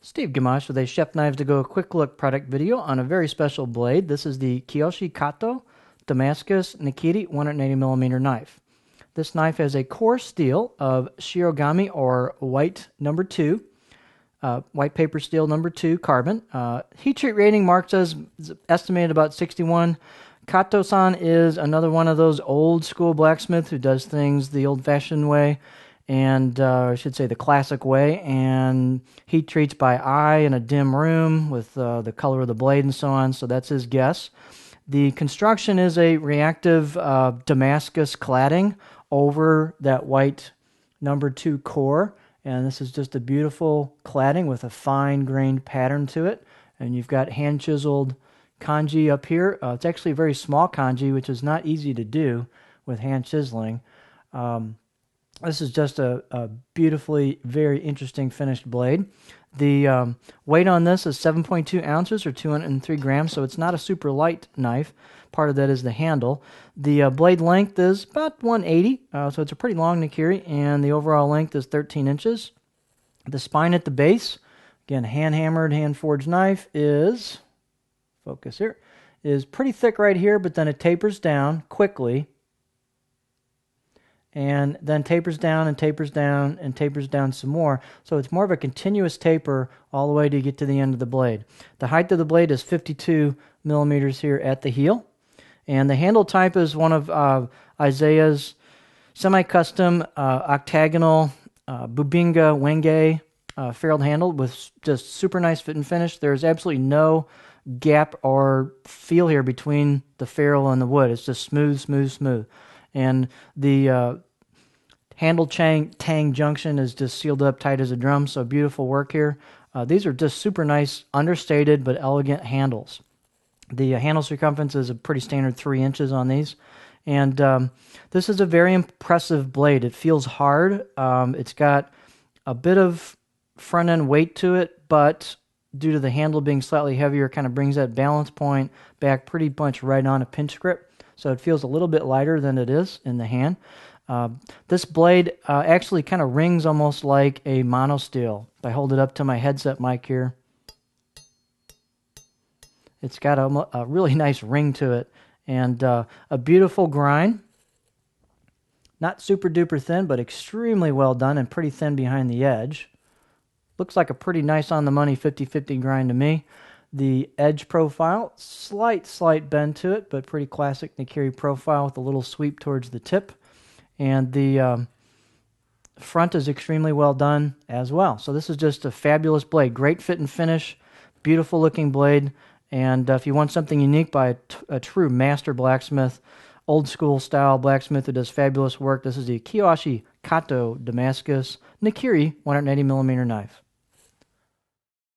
Steve Gamache with a Chef Knives to Go quick look product video on a very special blade. This is the Kiyoshi Kato Damascus Nakiri 180mm knife. This knife has a core steel of shirogami or white number 2, white paper steel number 2 carbon. Heat treat rating marked as estimated about 61. Kato-san is another one of those old school blacksmiths who does things the old-fashioned way, and I should say the classic way, and heat treats by eye in a dim room with the color of the blade and so on, so that's his guess. The construction is a reactive Damascus cladding over that white number 2 core, and this is just a beautiful cladding with a fine-grained pattern to it, and you've got hand-chiseled kanji up here. It's actually a very small kanji, which is not easy to do with hand chiseling. This is just a beautifully, very interesting finished blade. The weight on this is 7.2 ounces or 203 grams, so it's not a super light knife. Part of that is the handle. The blade length is about 180, so it's a pretty long Nakiri, and the overall length is 13 inches. The spine at the base, again, hand-hammered, hand-forged knife is, focus here, is pretty thick right here, but then it tapers down quickly, and then tapers down and tapers down and tapers down some more. So it's more of a continuous taper all the way to get to the end of the blade. The height of the blade is 52 millimeters here at the heel. And the handle type is one of Isaiah's semi-custom octagonal Bubinga Wenge ferruled handle with just super nice fit and finish. There's absolutely no gap or feel here between the ferrule and the wood. It's just smooth, smooth, smooth. And the handle tang junction is just sealed up tight as a drum, so beautiful work here. These are just super nice, understated but elegant handles. The handle circumference is a pretty standard 3 inches on these. And this is a very impressive blade. It feels hard. It's got a bit of front-end weight to it, but due to the handle being slightly heavier, it kind of brings that balance point back pretty much right on a pinch grip. So it feels a little bit lighter than it is in the hand. This blade actually kind of rings almost like a monosteel. If I hold it up to my headset mic here, it's got a really nice ring to it, and a beautiful grind. Not super duper thin, but extremely well done and pretty thin behind the edge. Looks like a pretty nice on the money 50-50 grind to me. The edge profile, slight bend to it, but pretty classic Nakiri profile with a little sweep towards the tip. And the front is extremely well done as well. So this is just a fabulous blade. Great fit and finish, beautiful looking blade. And if you want something unique by a true master blacksmith, old school style blacksmith who does fabulous work, this is the Kiyoshi Kato Damascus Nakiri 180mm knife.